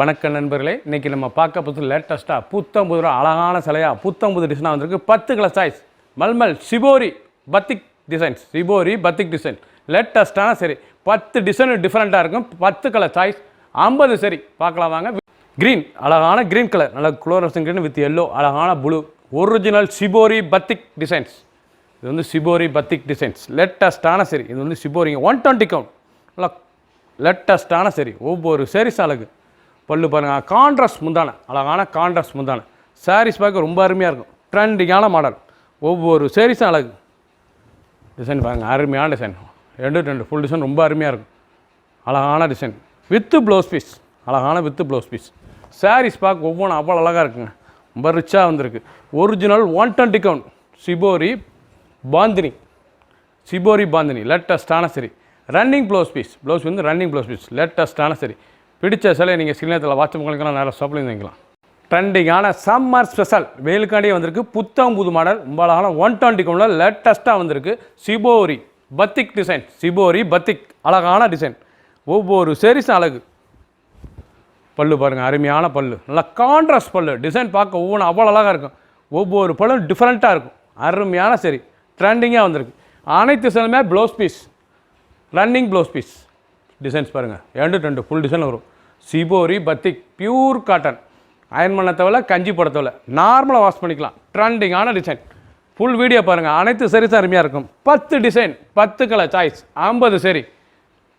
வணக்கம் நண்பர்களே, இன்றைக்கி நம்ம பார்க்க போகிறது லேட்டஸ்ட்டாக புத்தம்புது ரூபா அழகான சிலையாக புத்தம்புது டிசைனாக வந்திருக்கு. 10 colour choice mulmul shibori batik designs. Shibori batik design லேட்டஸ்ட்டான சரி 10 டிசைன் டிஃப்ரெண்ட்டாக இருக்கும். 10 கலர் சாய்ஸ் 50 சரி பார்க்கலாம் வாங்க. க்ரீன் அழகான க்ரீன் கலர், நல்ல குளோரசன் க்ரீன் வித் எல்லோ, அழகான blue, original shibori batik designs. இது வந்து சிபோரி பத்திக் டிசைன்ஸ் லேட்டஸ்ட்டான சரி. இது வந்து சிபோரிங்க 120 கவுண்ட், நல்லா லேட்டஸ்ட்டான சரி. ஒவ்வொரு சாரீஸ் அழகு. பல்லு பாருங்கள், கான்ட்ராஸ்ட் முந்தான, அழகான கான்ட்ராஸ்ட் முந்தான. சாரீஸ் பார்க்க ரொம்ப அருமையாக இருக்கும். ட்ரெண்டிங்கான மாடல். ஒவ்வொரு சாரீஸும் அழகு. டிசைன் பாருங்கள், அருமையான டிசைன். ரெண்டு ஃபுல் டிசைன் ரொம்ப அருமையாக இருக்கும். அழகான டிசைன் வித்து ப்ளவுஸ் பீஸ், அழகான வித்து ப்ளவுஸ் பீஸ். சாரீஸ் பார்க்க ஒவ்வொன்றும் அவ்வளோ அழகாக இருக்குங்க. ரொம்ப ரிச்சாக வந்திருக்கு. Original 120 count shibori bandhani, shibori bandhani லேட்டஸ்ட்டான sari. Running blouse piece, blouse வந்து ரன்னிங் ப்ளவுஸ் பீஸ் லேட்டஸ்ட்டான சரி. பிடிச்ச சிலை நீங்கள் சிலினத்தில் வாட்ஸ்அப் பண்ணிக்கலாம், நேரம் ஷாப்பில் வாங்கிக்கலாம். ட்ரெண்டிங்கான சம்மர் ஸ்பெஷல் வெயிலுக்காண்டியே வந்திருக்கு. புத்தம் புது மாடல், ரொம்ப அழகான 120 கவுண்டில் லேட்டஸ்ட்டாக வந்திருக்கு. சிபோரி பத்திக் டிசைன், சிபோரி பத்திக் அழகான டிசைன். ஒவ்வொரு சாரீஸும் அழகு. பல்லு பாருங்கள், அருமையான பல்லு, நல்லா கான்ட்ராஸ்ட் பல்லு. டிசைன் பார்க்க ஒவ்வொன்றும் அவ்வளோ அழகாக இருக்கும். ஒவ்வொரு பல்லும் டிஃப்ரெண்ட்டாக இருக்கும். அருமையான சரி, ட்ரெண்டிங்காக வந்திருக்கு. அனைத்து சிலையுமே blouse piece, running blouse piece. Designs பாருங்கள், 2 ஃபுல் டிசைன் வரும். Shibori batik pure cotton. Iron பண்ண தேவையில்ல, கஞ்சி போட தேவையில்ல, நார்மலாக வாஷ் பண்ணிக்கலாம். ட்ரெண்டிங்கான டிசைன். ஃபுல் வீடியோ பாருங்கள். அனைத்து சாரீஸும் அருமையாக இருக்கும். 10 டிசைன் 10 கலர் சாய்ஸ் 50 சரி.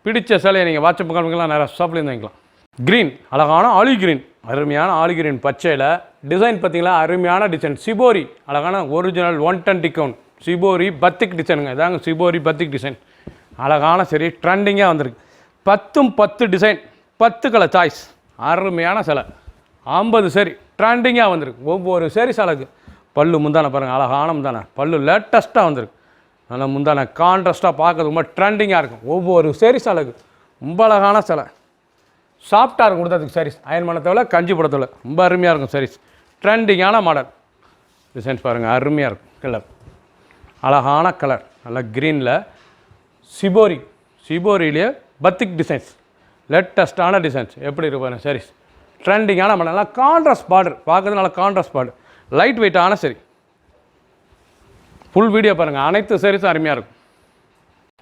பிடிச்ச சிலையை நீங்கள் வாட்ஸ்அப் பண்ணிக்கலாம், நேரம் ஷாப்லேருந்து வாங்கிக்கலாம். க்ரீன் அழகான ஆலி க்ரீன், அருமையான ஆலி க்ரீன் பச்சையில் டிசைன் பார்த்தீங்களா, அருமையான டிசைன். சிபோரி அழகான ஒரிஜினல் 120 கவுண்ட் சிபோரி பத்திக் டிசைனுங்க. இதாங்க சிபோரி பத்திக் டிசைன், அழகான சரி. ட்ரெண்டிங்காக வந்திருக்கு. 10 டிசைன் 10 கலர் சாய்ஸ், அருமையான சிலை 50 சரி. ட்ரெண்டிங்காக வந்திருக்கு. ஒவ்வொரு சாரீஸ் அழகு. பல்லு முந்தான பாருங்கள், அழகான முந்தான பல்லு லேட்டஸ்ட்டாக வந்திருக்கு. நல்லா முந்தான கான்ட்ராஸ்ட்டாக பார்க்கறது ரொம்ப ட்ரெண்டிங்காக இருக்கும். ஒவ்வொரு சாரீஸ் அழகு. ரொம்ப அழகான சிலை, சாஃப்டாக இருக்கும் கொடுத்ததுக்கு சாரீஸ். அயன் பண்ண தேவையில்ல, கஞ்சி போட தேவையில்ல, ரொம்ப அருமையாக இருக்கும் சாரீஸ். ட்ரெண்டிங்கான மாடல். டிசைன்ஸ் பாருங்கள், அருமையாக இருக்கும். கலர் அழகான கலர், நல்லா க்ரீனில் சிபோரி, சிபோரியிலே பத்திக் டிசைன்ஸ் லேட்டஸ்ட்டான டிசைன்ஸ். எப்படி இருக்கு பாருங்கள் சாரீஸ். ட்ரெண்டிங்கான மாடல், நல்லா கான்ட்ராஸ்ட் பார்டர் பார்க்குறது, நல்லா கான்ட்ராஸ்ட் பார்டர், லைட் வெயிட்டான சரி. ஃபுல் வீடியோ பாருங்கள். அனைத்து சாரீஸும் அருமையாக இருக்கும்.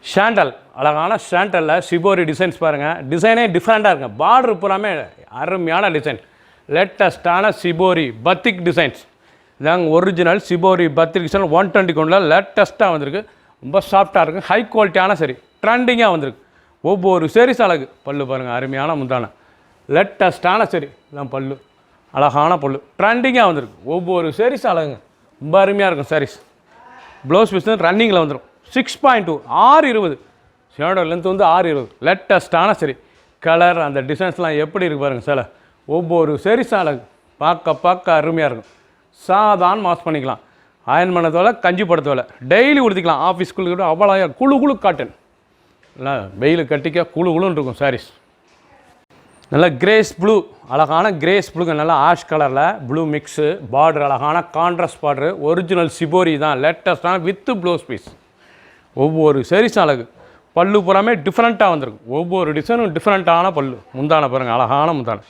ஷாண்டல் அழகான ஷாண்டலில் சிபோரி டிசைன்ஸ் பாருங்கள். டிசைனே டிஃப்ரெண்ட்டாக இருக்குங்க. பார்டர் பூராமே அருமையான டிசைன். லேட்டஸ்ட்டான சிபோரி பத்திக் டிசைன்ஸ். இதாங்க ஒரிஜினல் சிபோரி பத்திக் டிசைன் 120 கவுண்டில் லேட்டஸ்ட்டாக வந்திருக்கு. ரொம்ப சாஃப்டாக இருக்குது. ஹை குவாலிட்டியான சரி. ட்ரெண்டிங்காக வந்திருக்கு. ஒவ்வொரு சாரீஸ் அழகு. பல்லு பாருங்கள், அருமையான முந்தான லேட்டஸ்ட்டான சரி. இதான் பல்லு, அழகான பல்லு. ட்ரெண்டிங்காக வந்திருக்கு. ஒவ்வொரு சாரீஸ் அழகுங்க. ரொம்ப அருமையாக இருக்கும் சாரீஸ். ப்ளவுஸ் பீஸ் ரன்னிங்கில் வந்துடும். 6.2 620 ஷேடோ லென்த் வந்து 620. லேட்டஸ்ட்டான சரி. கலர் அந்த டிசைன்ஸ்லாம் எப்படி இருக்குது பாருங்கள் சில. ஒவ்வொரு சாரீஸ் அழகு. பார்க்க அருமையாக இருக்கும். சாதாரண வாஷ் பண்ணிக்கலாம். அயன் பண்ண தேவை, கஞ்சி போட தேவை, டெய்லி உடுத்திக்கலாம். ஆஃபீஸ்க்குள்ளே கூட அவ்வளோ குழு காட்டன், நல்லா வெயில் கட்டிக்க குழுன்னு இருக்கும் சாரீஸ். நல்லா கிரேஸ் ப்ளூ, அழகான கிரேஸ் ப்ளூங்க, நல்லா ஆஷ் கலரில் ப்ளூ மிக்ஸு. பார்டர் அழகான கான்ட்ராஸ்ட் பார்டரு. ஒரிஜினல் சிபோரி தான், லேட்டஸ்டான வித்து ப்ளவுஸ் பீஸ். ஒவ்வொரு சாரீஸ் அழகு. பல்லு பூராமே டிஃப்ரெண்ட்டாக வந்திருக்கும். ஒவ்வொரு டிசைனும் டிஃப்ரெண்ட்டான பல்லு. முந்தான பாருங்கள், அழகான முந்தான.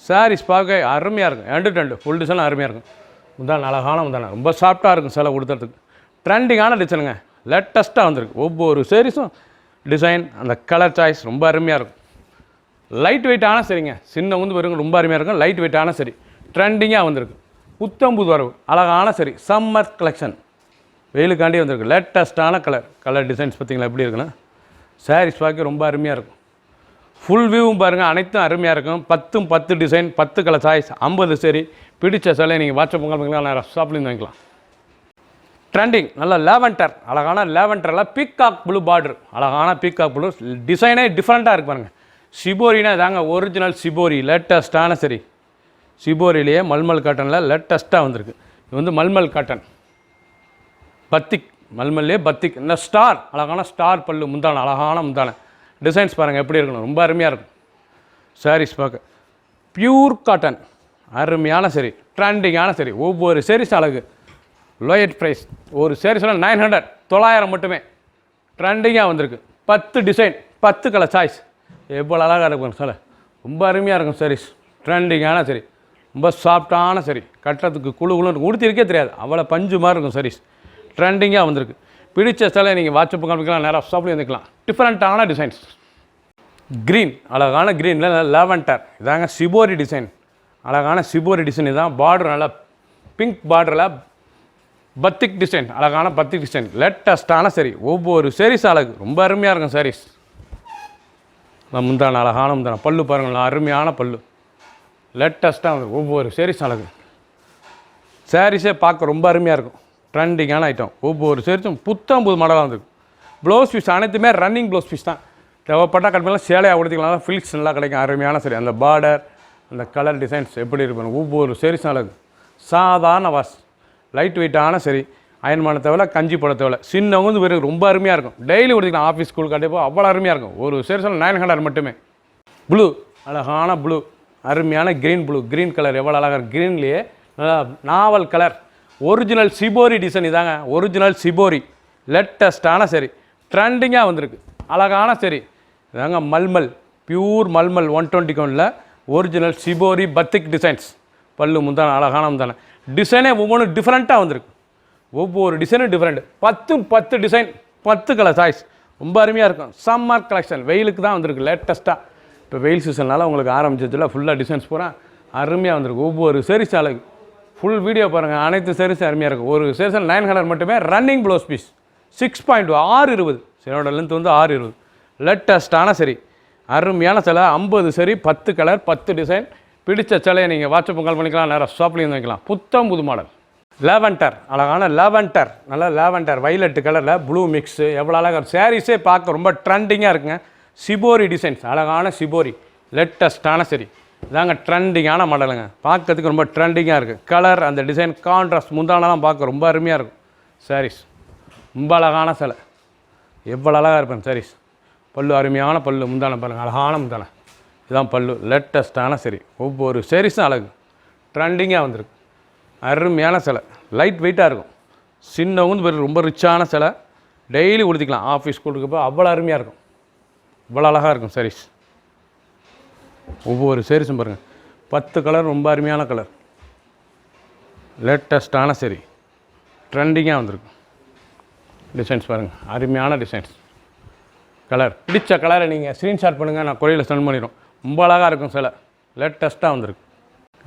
சாரீஸ் பார்க்க அருமையாக இருக்கும். 2 ஃபுல் டிசைன் அருமையாக இருக்கும். முந்தான அழகான முந்தான, ரொம்ப சாஃப்டாக இருக்கும் சிலை கொடுத்துறதுக்கு. ட்ரெண்டிங்கான டிசைனுங்க, லேட்டஸ்ட்டாக வந்திருக்கு. ஒவ்வொரு சாரீஸும் டிசைன் அந்த கலர் சாய்ஸ் ரொம்ப அருமையாக இருக்கும். லைட் வெயிட்டான சரிங்க. சின்ன வந்து வருங்க, ரொம்ப அருமையாக இருக்கும். லைட் வெயிட்டான சரி. ட்ரெண்டிங்காக வந்திருக்கு. புத்தம்புது வரவு, அழகான சரி. சம்மர் கலெக்ஷன் வெயிலுக்காண்டி வந்திருக்கு. லேட்டஸ்ட்டான கலர் டிசைன்ஸ் பார்த்தீங்களா எப்படி இருக்குன்னா. சாரீஸ் பார்க்க ரொம்ப அருமையாக இருக்கும். ஃபுல் வியூவும் பாருங்கள், அனைத்தும் அருமையாக இருக்கும். 10 டிசைன் 10 கலர் சாய்ஸ் 50 சரி. பிடிச்ச சிலை நீங்கள் வாட்ஸ்அப் பண்ணிக்கலாம், நேரம் ஷாப்லேருந்து வாங்கிக்கலாம். ட்ரெண்டிங் நல்ல லேவெண்டர், அழகான லேவெண்டரில் பீகாக் ப்ளூ பார்டர், அழகான பீகாக் ப்ளூ. டிசைனே டிஃப்ரெண்ட்டாக இருக்கு பாருங்கள். சிபோரினா இதாங்க ஒரிஜினல் சிபோரி லேட்டஸ்ட்டான சரி. சிபோரியிலேயே மல்மல் காட்டனில் லேட்டஸ்ட்டாக வந்திருக்கு. இது வந்து மல்மல் காட்டன் பத்திக், மல்மல்லே பத்திக். இந்த ஸ்டார் அழகான ஸ்டார் பல்லு முந்தான, அழகான முந்தான. டிசைன்ஸ் பாருங்கள் எப்படி இருக்கணும், ரொம்ப அருமையாக இருக்கும். சாரீஸ் பார்க்க பியூர் காட்டன், அருமையான சரி. ட்ரெண்டிங்கான சரி. ஒவ்வொரு சாரீஸ் அழகு. Lowest price. ஒரு சாரீஸ்லாம் 900 900 மட்டுமே. ட்ரெண்டிங்காக வந்திருக்கு. 10 டிசைன் 10 கலர் சாய்ஸ். எவ்வளோ அழகாக இருக்கும் சார். ரொம்ப அருமையாக இருக்கும் சாரீஸ். ட்ரெண்டிங்கான சரி, ரொம்ப சாஃப்டான சரி, கட்டுறதுக்கு குழு குழுன்னு உடுத்திருக்கே தெரியாது, அவ்வளோ பஞ்சு மாதிரி இருக்கும் சாரீஸ். ட்ரெண்டிங்காக வந்திருக்கு. பிடிச்ச சிலை நீங்கள் வாட்ஸ்அப் காமிக்கலாம், நேராக ஷாப்லேயே வந்துக்கலாம். டிஃப்ரெண்ட்டான டிசைன்ஸ். க்ரீன், அழகான க்ரீனில் லாவெண்டர், இதாங்க சிபோரி டிசைன். அழகான சிபோரி டிசைன் இதுதான். பார்டர் நல்லா பிங்க் பார்டரில் பத்திக் டிசைன், அழகான பத்திக் டிசைன். லேட்டஸ்ட்டான சரி, ஒவ்வொரு சாரீஸ் அழகு, ரொம்ப அருமையாக இருக்கும் சாரீஸ். முந்தான அழகான முந்தான, பல்லு பாருங்கள், அருமையான பல்லு. லேட்டஸ்ட்டாக வந்து ஒவ்வொரு சாரீஸ் அழகு. சாரீஸே பார்க்க ரொம்ப அருமையாக இருக்கும். ட்ரெண்டிங்கான ஐட்டம். ஒவ்வொரு சாரீஸும் புத்தம் புது மாடலாக வந்துருக்கு. ப்ளவுஸ் பீஸ் அனைத்துமே ரன்னிங் ப்ளவுஸ் பீஸ் தான். தேவைப்பட்டால் கட் பண்ணலாம், சேலையாக கொடுத்துக்கலாம், ஃபில்ஸ் நல்லா கிடைக்கும். அருமையான சரி, அந்த பார்டர், அந்த கலர் டிசைன்ஸ் எப்படி இருப்பாங்க, ஒவ்வொரு சாரீஸும் அழகு. சாதாரண வாஷ், லைட் வெயிட்டான சரி, அயன் பண்ண தேவை, கஞ்சி போட தேவை. சின்னவங்க வந்து ரொம்ப அருமையாக இருக்கும். டெய்லி கொடுத்துக்கலாம், ஆஃபீஸ் ஸ்கூல் கண்டிப்பாக அவ்வளோ அருமையாக இருக்கும். ஒரு சாரீஸில் 900 மட்டுமே. ப்ளூ, அழகான ப்ளூ, அருமையான க்ரீன் ப்ளூ. க்ரீன் கலர் எவ்வளோ அழகாக இருக்குது. க்ரீன்லேயே நல்லா நாவல் கலர். ஒரிஜினல் சிபோரி டிசைன் இதாங்க, ஒரிஜினல் சிபோரி. லேட்டஸ்ட்டான சரி, ட்ரெண்டிங்காக வந்திருக்கு. அழகான சரி, இதாங்க மல்மல், பியூர் மல்மல் 120 கவுண்டில் ஒரிஜினல் சிபோரி பத்திக் டிசைன்ஸ். பல்லு முந்தான, அழகான முந்தான. டிசைனே ஒவ்வொன்றும் டிஃப்ரெண்ட்டாக வந்திருக்கு. ஒவ்வொரு டிசைனும் டிஃப்ரெண்ட். 10 design, 10 colour choice. ரொம்ப அருமையாக இருக்கும். சம்மர் கலெக்ஷன், வெயிலுக்கு தான் வந்திருக்கு லேட்டஸ்ட்டாக. இப்போ வெயில் சீசனால் உங்களுக்கு ஆரம்பிச்சதில் ஃபுல்லாக டிசைன்ஸ் பூரா அருமையாக வந்திருக்கு. ஒவ்வொரு சாரீஸ் அழகு. ஃபுல் வீடியோ பாருங்கள், அனைத்து சாரீஸும் அருமையாக இருக்கும். ஒரு சாரீஸில் 900 மட்டுமே. Running blouse piece 6.2, 620. சிலோட லென்த் வந்து 620. லேட்டஸ்ட்டான சரி, அருமையான சிலை. 50 சரி, 10 கலர், 10 டிசைன். பிடிச்ச சிலையை நீங்கள் வாட்ஸ்அப் கால் பண்ணிக்கலாம், நேராக ஷாப்லேயும் வைக்கலாம். புத்தம் புது மாடல். லாவெண்டர், அழகான லாவெண்டர், நல்லா லாவெண்டர் வைலட் கலரில் ப்ளூ மிக்ஸு, எவ்வளோ அழகாக சாரீஸே பார்க்க ரொம்ப ட்ரெண்டிங்காக இருக்குங்க. சிபோரி டிசைன்ஸ், அழகான சிபோரி. லேட்டஸ்ட்டான சரி, இதாங்க ட்ரெண்டிங்கான மாடலுங்க. பார்க்கறதுக்கு ரொம்ப ட்ரெண்டிங்காக இருக்குது. கலர், அந்த டிசைன் கான்ட்ராஸ்ட், முந்தானெலாம் பார்க்க ரொம்ப அருமையாக இருக்கும். சாரீஸ் ரொம்ப அழகான சிலை, எவ்வளோ அழகாக இருப்பேன் சாரீஸ். பல்லு அருமையான பல்லு, முந்தான பாருங்கள், அழகான முந்தான. இதுதான் பல்லு. லேட்டஸ்ட்டான சரி, ஒவ்வொரு சாரீஸும் அழகு. ட்ரெண்டிங்காக வந்திருக்கு. அருமையான சிலை, லைட் வெயிட்டாக இருக்கும். சின்னவங்க ரொம்ப ரிச்சான சிலை. டெய்லி உடுத்திக்கலாம், ஆஃபீஸ் ஸ்கூலுக்கு போய் அவ்வளோ அருமையாக இருக்கும். இவ்வளோ அழகாக இருக்கும் சாரீஸ். ஒவ்வொரு சாரீஸும் பாருங்கள், 10 கலர், ரொம்ப அருமையான கலர். லேட்டஸ்ட்டான சரி, ட்ரெண்டிங்காக வந்திருக்கு. டிசைன்ஸ் பாருங்கள், அருமையான டிசைன்ஸ். கலர், பிடிச்ச கலரை நீங்கள் ஸ்க்ரீன்ஷாட் பண்ணுங்கள், நான் கொரியரில் சென்ட் பண்ணிடுறோம். ரொம்ப அழகாக இருக்கும் சிலை. லேட்டஸ்ட்டாக வந்திருக்கு.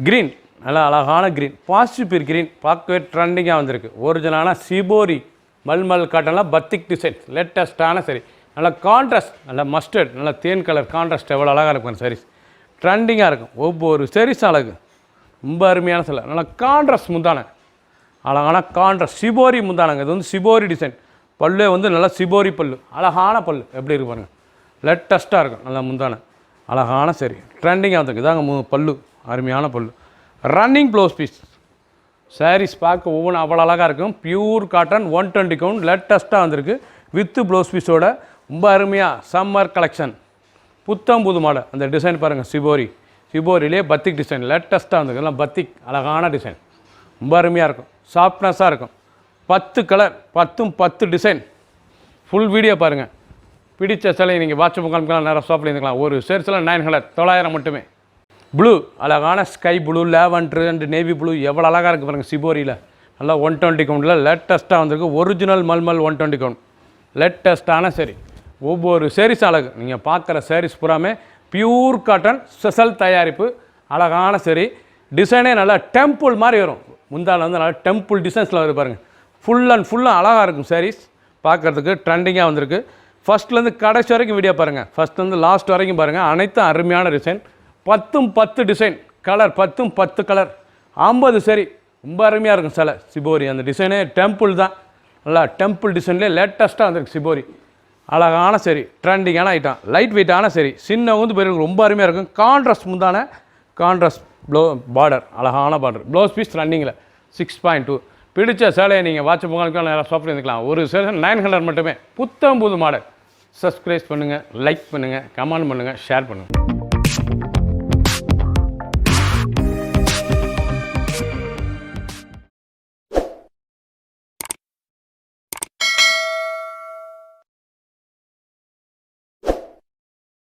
க்ரீன், நல்லா அழகான க்ரீன், பாசிட்டிவ் க்ரீன். பார்க்கவே ட்ரெண்டிங்காக வந்திருக்கு. ஒரிஜினலான சிபோரி மல்மல் காட்டன்லாம் பத்திக் டிசைன்ஸ். லேட்டஸ்ட்டான சரி, நல்லா கான்ட்ராஸ்ட், நல்லா மஸ்டர்ட், நல்லா தேன் கலர் கான்ட்ராஸ்ட், எவ்வளோ அழகாக இருக்கும் சாரீஸ். ட்ரெண்டிங்காக இருக்கும். ஒவ்வொரு சாரீஸ் அழகு. ரொம்ப அருமையான சிலை, நல்லா கான்ட்ராஸ்ட் முந்தான, அழகான கான்ட்ராஸ்ட் சிபோரி முந்தானங்க. இது வந்து சிபோரி டிசைன். பல்லே வந்து நல்லா சிபோரி பல்லு, அழகான பல்லு. எப்படி இருக்கு பாருங்கள், லேட்டஸ்ட்டாக இருக்கும். நல்லா முந்தான, அழகான சரி, ட்ரெண்டிங்காக வந்துருக்கு. இதாங்க பல்லு, அருமையான பல்லு. Running blouse piece. சாரீஸ் பார்க்க ஒவ்வொன்றும் அவ்வளோ அழகாக இருக்கும். பியூர் காட்டன் 120 கவுண்ட், லேட்டஸ்ட்டாக வந்திருக்கு. வித்து ப்ளவுஸ் பீஸோட ரொம்ப அருமையாக சம்மர் கலெக்ஷன். புத்தம் புது மாடல். அந்த டிசைன் பாருங்கள், சிபோரி, சிபோரிலே பத்திக் டிசைன். லேட்டஸ்ட்டாக வந்திருக்கு. எல்லாம் பத்திக், அழகான டிசைன். ரொம்ப அருமையாக இருக்கும். சாஃப்ட்னஸாக இருக்கும். 10 கலர், 10 டிசைன். ஃபுல் வீடியோ பாருங்கள். பிடிச்ச சிலையை நீங்கள் வாட்ஸ்அப் காமிக்கலாம், நேரம் ஷாப்பில் இருந்துக்கலாம். ஒரு சேர்ஸில் 900, 900 மட்டுமே. ப்ளூ, அழகான sky blue, lavender and navy blue, எவ்வளோ அழகாக இருக்குது பாருங்கள். சிபோரியில் நல்லா 120 கவுண்டில் லேட்டஸ்ட்டாக வந்திருக்கு. Original mulmul 120 count. லேட்டஸ்ட்டான சரி, ஒவ்வொரு சாரீஸ் அழகு. நீங்கள் பார்க்குற சாரீஸ் பூராமே பியூர் காட்டன், ஸ்பெஷல் தயாரிப்பு. அழகான சரி, டிசைனே நல்லா டெம்பிள் மாதிரி வரும். முந்தான வந்து நல்லா டெம்பிள் டிசைன்ஸில் வருது பாருங்கள். ஃபுல்லாக அழகாக இருக்கும் சாரீஸ். பார்க்குறதுக்கு ட்ரெண்டிங்காக வந்திருக்கு. ஃபஸ்ட்லேருந்து கடைசி வரைக்கும் வீடியோ பாருங்கள். ஃபஸ்ட்லேருந்து லாஸ்ட் வரைக்கும் பாருங்கள். அனைத்தும் அருமையான டிசைன். 10 டிசைன். Colour 10 colour. 50 சரி, ரொம்ப அருமையாக இருக்கும் சிலை. சிபோரி அந்த டிசைனே டெம்பிள் தான். நல்லா டெம்பிள் டிசைன்லேயே லேட்டஸ்ட்டாக வந்திருக்கு சிபோரி. அழகான சரி, ட்ரெண்டிங்கான ஐட்டம். லைட் வெயிட்டான சரி, சின்ன வந்து பேருக்கு ரொம்ப அருமையாக இருக்கும். கான்ட்ராஸ்ட் முந்தான, கான்ட்ராஸ்ட் பார்டர், அழகான பார்டர். ப்ளவுஸ் பீஸ் ரன்னிங்கில் 6.2. பிடிச்ச சேலையை நீங்கள் வாட்ஸ்அப் முகாமிக்கலாம், நேராக ஷாப்பில் இருந்துக்கலாம். ஒரு சேலை 900 மட்டுமே. புத்தம் புது மாடல். சப்ஸ்கிரைப் பண்ணுங்கள், லைக் பண்ணுங்கள், கமெண்ட் பண்ணுங்கள், ஷேர் பண்ணுங்கள்.